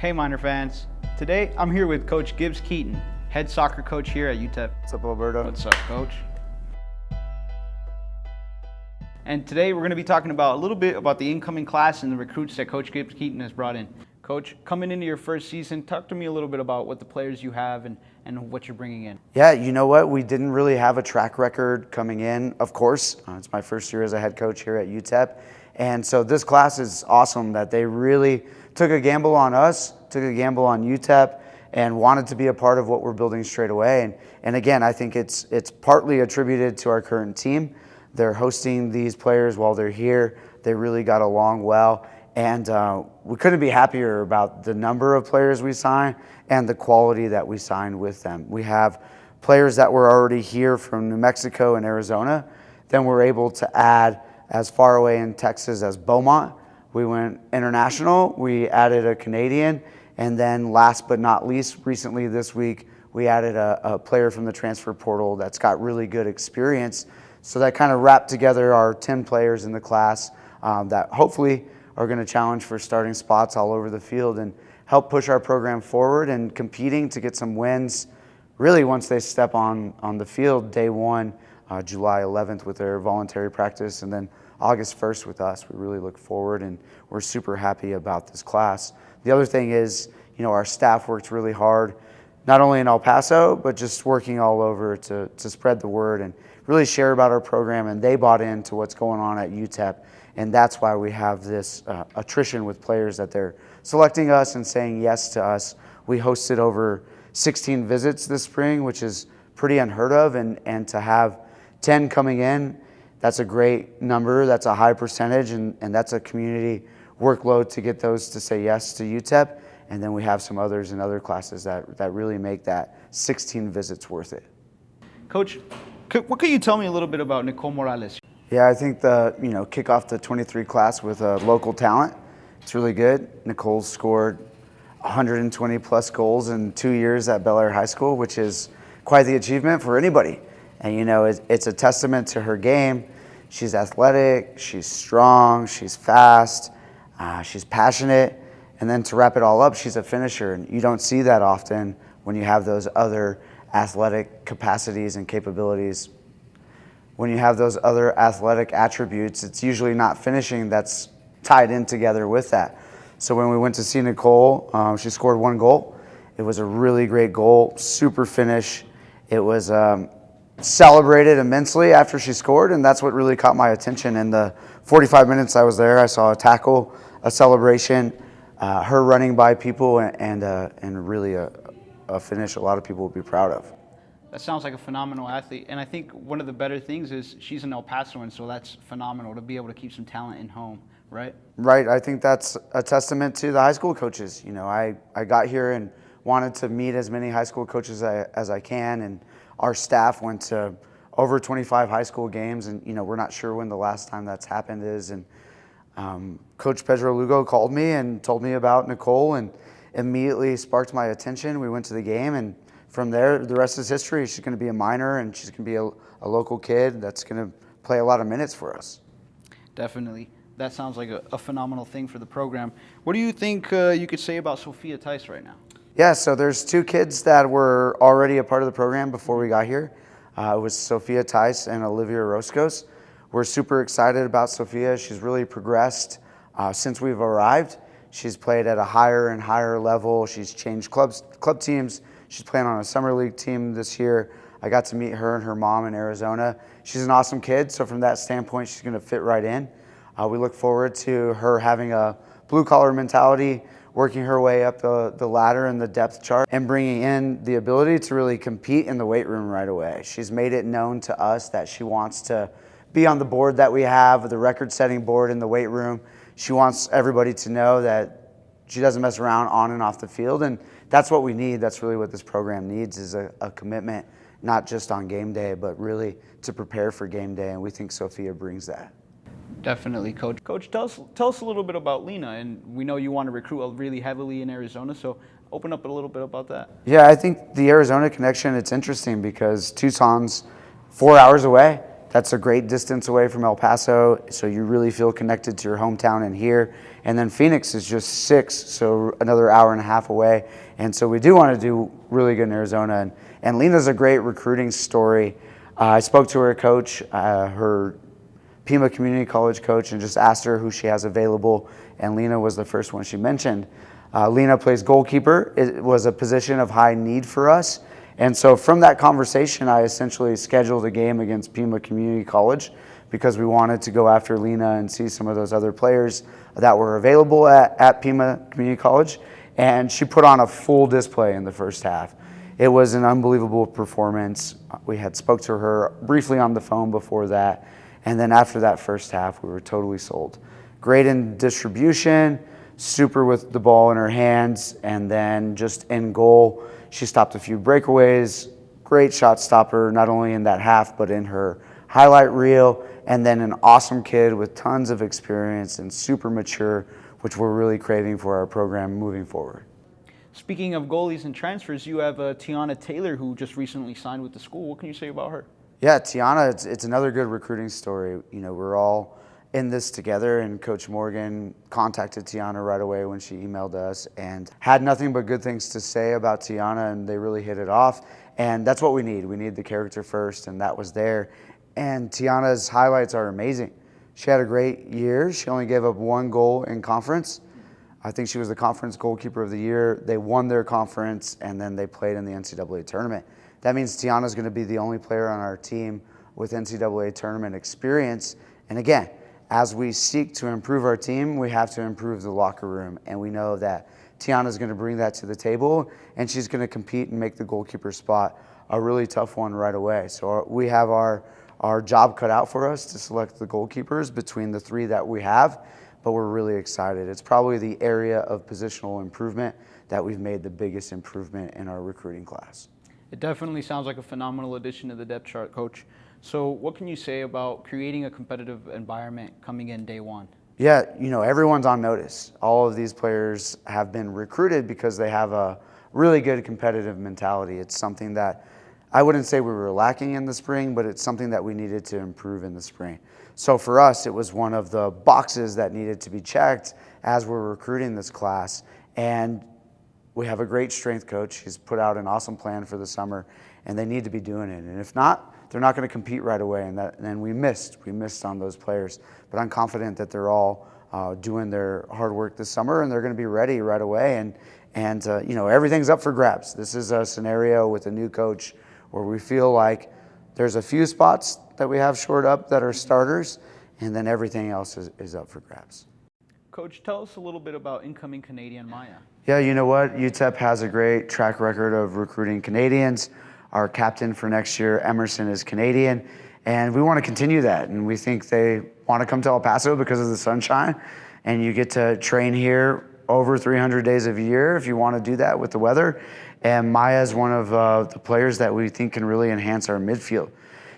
Hey Miner fans, today I'm here with Coach Gibbs Keaton, head soccer coach here at UTEP. What's up, Alberto? What's up, Coach? And today we're going to be talking about a little bit about the incoming class and the recruits that Coach Gibbs Keaton has brought in. Coach, coming into your first season, talk to me a little bit about what the players you have and what you're bringing in. Yeah, you know what? We didn't really have a track record coming in, of course. It's my first year as a head coach here at UTEP. And so this class is awesome that they really took a gamble on us, took a gamble on UTEP, and wanted to be a part of what we're building straight away. And again, I think it's partly attributed to our current team. They're hosting these players while they're here. They really got along well. And we couldn't be happier about the number of players we signed and the quality that we signed with them. We have players that were already here from New Mexico and Arizona. Then we're able to add as far away in Texas as Beaumont. We went international. We added a Canadian. And then last but not least, recently this week, we added a player from the transfer portal that's got really good experience. So that kind of wrapped together our 10 players in the class that hopefully are going to challenge for starting spots all over the field and help push our program forward and competing to get some wins really once they step on the field day one, July 11th with their voluntary practice, and then August 1st with us. We really look forward and we're super happy about this class. The other thing is, you know, our staff worked really hard, not only in El Paso, but just working all over to spread the word and really share about our program, and they bought into what's going on at UTEP. And that's why we have this attrition with players that they're selecting us and saying yes to us. We hosted over 16 visits this spring, which is pretty unheard of. And to have 10 coming in, that's a great number. That's a high percentage. And that's a community workload to get those to say yes to UTEP. And then we have some others in other classes that really make that 16 visits worth it. Coach, what can you tell me a little bit about Nicole Morales? Yeah, I think kick off the 23 class with a local talent. It's really good. Nicole scored 120 plus goals in 2 years at Bel Air High School, which is quite the achievement for anybody. And you know, it's a testament to her game. She's athletic, she's strong, she's fast, she's passionate. And then to wrap it all up, she's a finisher. And you don't see that often when you have those other athletic capacities and capabilities. When you have those other athletic attributes, it's usually not finishing that's tied in together with that. So when we went to see Nicole, she scored 1 goal. It was a really great goal, super finish. It was celebrated immensely after she scored, and that's what really caught my attention. In the 45 minutes I was there, I saw a tackle, a celebration, her running by people, and really a finish a lot of people would be proud of. That sounds like a phenomenal athlete, and I think one of the better things is she's an El Pasoan, so that's phenomenal to be able to keep some talent in home, right? Right. I think that's a testament to the high school coaches. You know, I got here and wanted to meet as many high school coaches as I can, and our staff went to over 25 high school games, and you know, we're not sure when the last time that's happened is. And Coach Pedro Lugo called me and told me about Nicole, and immediately sparked my attention. We went to the game, and from there, the rest is history. She's going to be a minor, and she's going to be a local kid that's going to play a lot of minutes for us. Definitely. That sounds like a phenomenal thing for the program. What do you think you could say about Sophia Tice right now? Yeah, so there's 2 kids that were already a part of the program before we got here. It was Sophia Tice and Olivia Roscos. We're super excited about Sophia. She's really progressed since we've arrived. She's played at a higher and higher level. She's changed club teams. She's playing on a summer league team this year. I got to meet her and her mom in Arizona. She's an awesome kid, so from that standpoint, she's going to fit right in. We look forward to her having a blue-collar mentality, working her way up the ladder in the depth chart, and bringing in the ability to really compete in the weight room right away. She's made it known to us that she wants to be on the board that we have, the record-setting board in the weight room. She wants everybody to know that she doesn't mess around on and off the field, and that's what we need. That's really what this program needs, is a commitment, not just on game day, but really to prepare for game day, and we think Sophia brings that. Definitely, Coach. Coach, tell us a little bit about Lena, and we know you want to recruit really heavily in Arizona, so open up a little bit about that. Yeah, I think the Arizona connection, it's interesting because Tucson's 4 hours away, That's a great distance away from El Paso, so you really feel connected to your hometown and here. And then Phoenix is just 6, so another hour and a half away. And so we do want to do really good in Arizona. And Lena's a great recruiting story. I spoke to her coach, her Pima Community College coach, and just asked her who she has available. And Lena was the first one she mentioned. Lena plays goalkeeper. It was a position of high need for us. And so from that conversation, I essentially scheduled a game against Pima Community College because we wanted to go after Lena and see some of those other players that were available at Pima Community College. And she put on a full display in the first half. It was an unbelievable performance. We had spoke to her briefly on the phone before that. And then after that first half, we were totally sold. Great in distribution, super with the ball in her hands, and then just in goal, she stopped a few breakaways. Great shot stopper, not only in that half, but in her highlight reel. And then an awesome kid with tons of experience and super mature, which we're really craving for our program moving forward. Speaking of goalies and transfers, you have Tiana Taylor, who just recently signed with the school. What can you say about her? Yeah, Tiana, it's another good recruiting story. You know, we're all in this together, and Coach Morgan contacted Tiana right away when she emailed us and had nothing but good things to say about Tiana, and they really hit it off. And that's what we need. We need the character first, and that was there. And Tiana's highlights are amazing. She had a great year. She only gave up 1 goal in conference. I think she was the conference goalkeeper of the year. They won their conference, and then they played in the NCAA tournament. That means Tiana's going to be the only player on our team with NCAA tournament experience. And again, as we seek to improve our team, we have to improve the locker room. And we know that Tiana's going to bring that to the table, and she's going to compete and make the goalkeeper spot a really tough one right away. So we have our job cut out for us to select the goalkeepers between the 3 that we have, but we're really excited. It's probably the area of positional improvement that we've made the biggest improvement in our recruiting class. It definitely sounds like a phenomenal addition to the depth chart, Coach. So what can you say about creating a competitive environment coming in day one? Yeah, you know, everyone's on notice. All of these players have been recruited because they have a really good competitive mentality. It's something that I wouldn't say we were lacking in the spring, but it's something that we needed to improve in the spring. So for us, it was one of the boxes that needed to be checked as we're recruiting this class. And we have a great strength coach. He's put out an awesome plan for the summer, and they need to be doing it. And if not, they're not going to compete right away. And we missed on those players. But I'm confident that they're all doing their hard work this summer, and they're going to be ready right away. And you know, everything's up for grabs. This is a scenario with a new coach where we feel like there's a few spots that we have shored up that are starters, and then everything else is up for grabs. Coach, tell us a little bit about incoming Canadian Maya. Yeah, you know what? UTEP has a great track record of recruiting Canadians. Our captain for next year, Emerson, is Canadian, and we want to continue that. And we think they want to come to El Paso because of the sunshine, and you get to train here over 300 days of a year if you want to do that with the weather. And Maya is one of the players that we think can really enhance our midfield.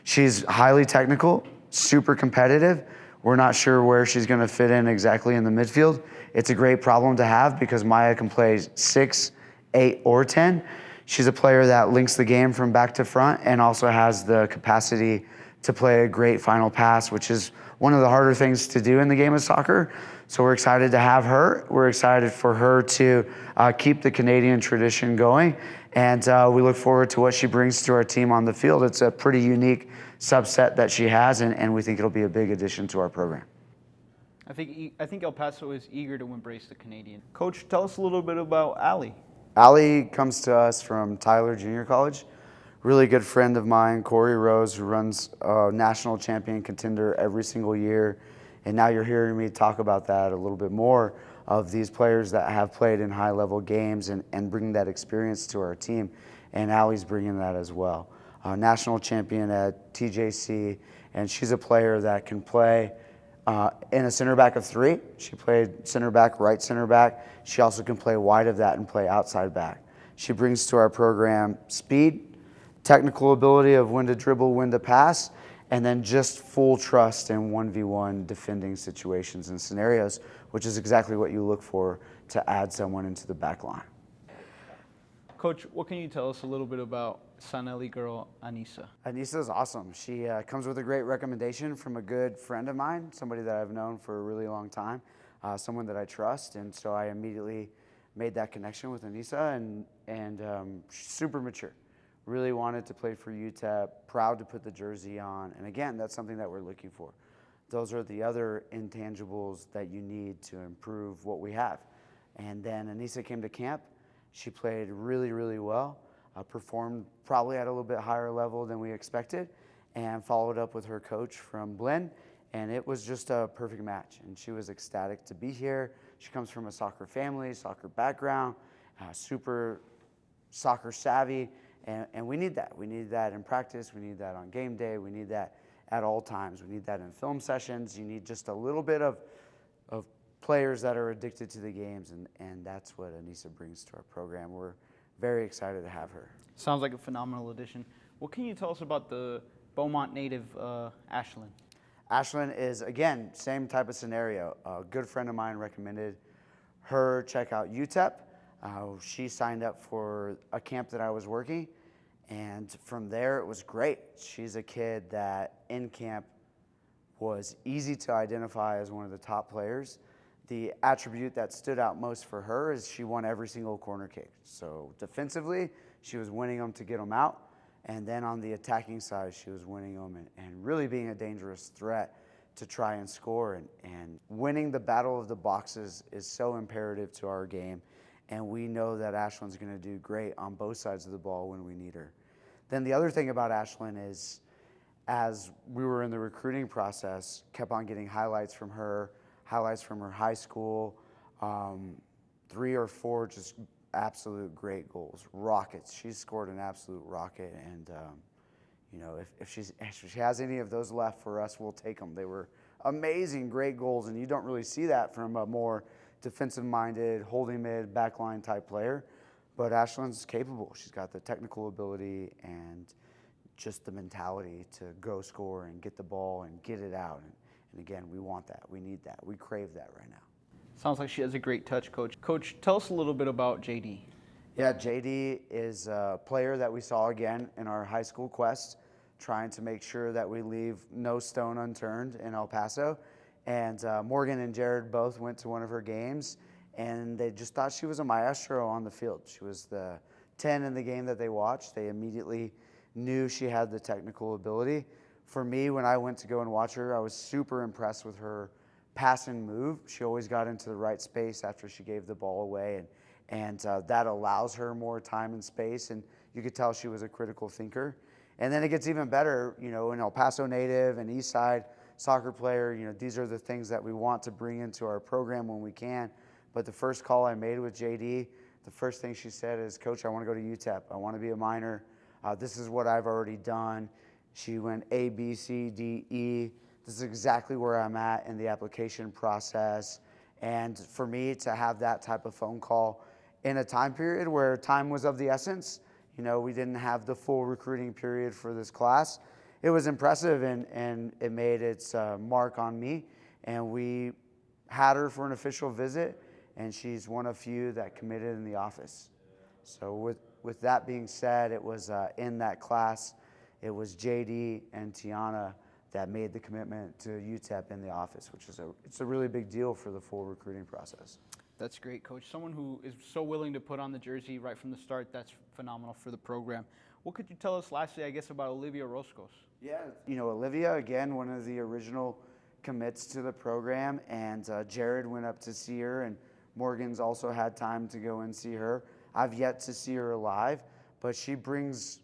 She's highly technical, super competitive. We're not sure where she's going to fit in exactly in the midfield. It's a great problem to have because Maya can play 6, 8, or 10. She's a player that links the game from back to front and also has the capacity to play a great final pass, which is one of the harder things to do in the game of soccer. So we're excited to have her. We're excited for her to keep the Canadian tradition going. And we look forward to what she brings to our team on the field. It's a pretty unique subset that she has, and we think it'll be a big addition to our program. I think El Paso is eager to embrace the Canadian. Coach, tell us a little bit about Allie. Allie comes to us from Tyler Junior College. Really good friend of mine, Corey Rose, who runs a national champion contender every single year. And now you're hearing me talk about that a little bit more, of these players that have played in high-level games and bring that experience to our team. And Allie's bringing that as well. National champion at TJC, and she's a player that can play in a center back of 3. She played center back, right center back. She also can play wide of that and play outside back. She brings to our program speed, technical ability of when to dribble, when to pass, and then just full trust in 1v1 defending situations and scenarios, which is exactly what you look for to add someone into the back line. Coach, what can you tell us a little bit about Sanelli girl Anissa? Anissa is awesome. She comes with a great recommendation from a good friend of mine, somebody that I've known for a really long time, someone that I trust, and so I immediately made that connection with Anissa, and she's super mature. Really wanted to play for UTEP, proud to put the jersey on, and again, that's something that we're looking for. Those are the other intangibles that you need to improve what we have. And then Anissa came to camp. She played really, really well, performed probably at a little bit higher level than we expected, and followed up with her coach from Blinn, and it was just a perfect match. And she was ecstatic to be here. She comes from a soccer family, soccer background, super soccer savvy, and we need that. We need that in practice. We need that on game day. We need that at all times. We need that in film sessions. You need just a little bit of players that are addicted to the games, and that's what Anissa brings to our program. We're very excited to have her. Sounds like a phenomenal addition. What can you tell us about the Beaumont native, Ashlyn? Ashlyn is, again, same type of scenario. A good friend of mine recommended her check out UTEP. She signed up for a camp that I was working, and from there it was great. She's a kid that in camp was easy to identify as one of the top players. The attribute that stood out most for her is she won every single corner kick. So defensively, she was winning them to get them out. And then on the attacking side, she was winning them and really being a dangerous threat to try and score. And winning the battle of the boxes is so imperative to our game. And we know that Ashlyn's going to do great on both sides of the ball when we need her. Then the other thing about Ashlyn is, as we were in the recruiting process, kept on getting highlights from her high school, 3 or 4 just absolute great goals, rockets. She scored an absolute rocket, and you know, if she has any of those left for us, we'll take them. They were amazing, great goals, and you don't really see that from a more defensive-minded, holding mid, backline type player. But Ashlyn's capable. She's got the technical ability and just the mentality to go score and get the ball and get it out. And again, we want that. We need that. We crave that right now. Sounds like she has a great touch, Coach. Coach, tell us a little bit about JD. Yeah, JD is a player that we saw again in our high school quest, trying to make sure that we leave no stone unturned in El Paso. And Morgan and Jared both went to one of her games, and they just thought she was a maestro on the field. She was the 10 in the game that they watched. They immediately knew she had the technical ability. For me, when I went to go and watch her, I was super impressed with her pass and move. She always got into the right space after she gave the ball away, and that allows her more time and space, and you could tell she was a critical thinker. And then it gets even better, you know, an El Paso native, an East Side soccer player, you know, these are the things that we want to bring into our program when we can. But the first call I made with JD, the first thing she said is, Coach, I want to go to UTEP. I want to be a minor. This is what I've already done. She went A, B, C, D, E. This is exactly where I'm at in the application process. And for me to have that type of phone call in a time period where time was of the essence, you know, we didn't have the full recruiting period for this class. It was impressive, and it made its mark on me. And we had her for an official visit, and she's one of few that committed in the office. So with that being said, it was in that class, it was JD and Tiana that made the commitment to UTEP in the office, which is it's a really big deal for the full recruiting process. That's great, Coach. Someone who is so willing to put on the jersey right from the start, that's phenomenal for the program. What could you tell us lastly, I guess, about Olivia Roscos? Yeah, you know, Olivia, again, one of the original commits to the program, and Jared went up to see her, and Morgan's also had time to go and see her. I've yet to see her live, but she brings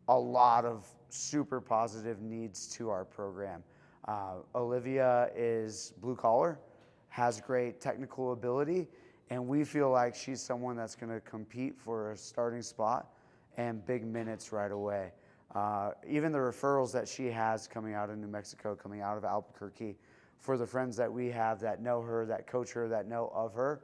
a lot of super positive needs to our program. Olivia is blue collar, has great technical ability, and we feel like she's someone that's going to compete for a starting spot and big minutes right away. Even the referrals that she has coming out of New Mexico, coming out of Albuquerque, for the friends that we have that know her, that coach her, that know of her,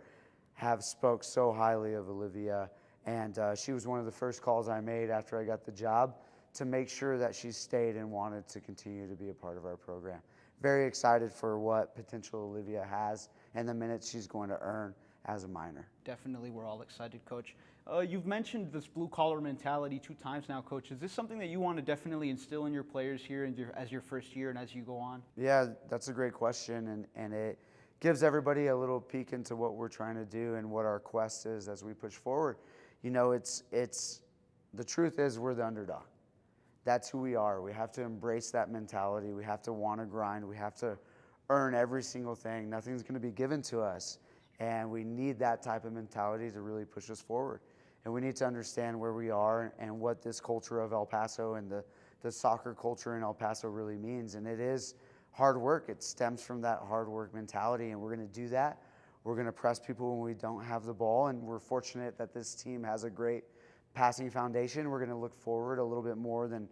have spoke so highly of Olivia. And she was one of the first calls I made after I got the job to make sure that she stayed and wanted to continue to be a part of our program. Very excited for what potential Olivia has and the minutes she's going to earn as a minor. Definitely, we're all excited, Coach. You've mentioned this blue-collar mentality 2 times now, Coach. Is this something that you want to definitely instill in your players here as your first year and as you go on? Yeah, that's a great question, and it gives everybody a little peek into what we're trying to do and what our quest is as we push forward. You know, it's the truth is we're the underdog. That's who we are. We have to embrace that mentality. We have to want to grind. We have to earn every single thing. Nothing's going to be given to us. And we need that type of mentality to really push us forward. And we need to understand where we are and what this culture of El Paso and the soccer culture in El Paso really means. And it is hard work. It stems from that hard work mentality. And we're going to do that. We're going to press people when we don't have the ball. And we're fortunate that this team has a great passing foundation. We're going to look forward a little bit more than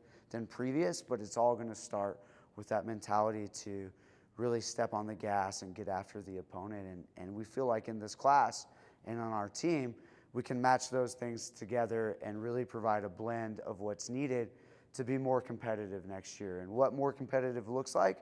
previous, but it's all going to start with that mentality to really step on the gas and get after the opponent. And we feel like in this class and on our team, we can match those things together and really provide a blend of what's needed to be more competitive next year. And what more competitive looks like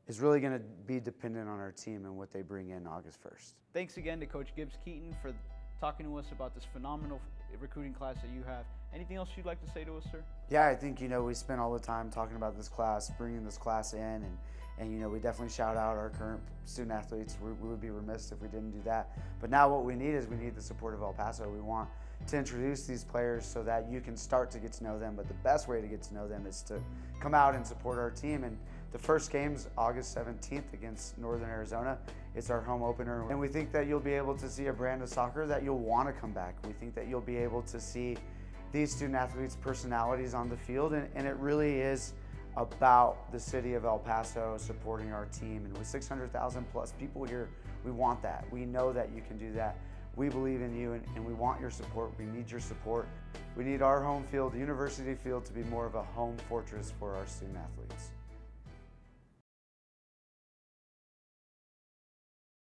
is really going to be dependent on our team and what they bring in August 1st. Thanks again to Coach Gibbs Keaton for talking to us about this phenomenal recruiting class that you have. Anything else you'd like to say to us, sir? Yeah, I think, we spent all the time talking about this class, bringing this class in, and we definitely shout out our current student athletes. We would be remiss if we didn't do that. But now what we need is we need the support of El Paso. We want to introduce these players so that you can start to get to know them, but the best way to get to know them is to come out and support our team. And the first game's August 17th against Northern Arizona. It's our home opener, and we think that you'll be able to see a brand of soccer that you'll want to come back. We think that you'll be able to see these student athletes' personalities on the field, and it really is about the city of El Paso supporting our team. And with 600,000 plus people here, we want that. We know that you can do that. We believe in you, and we want your support. We need your support. We need our home field, the university field, to be more of a home fortress for our student athletes.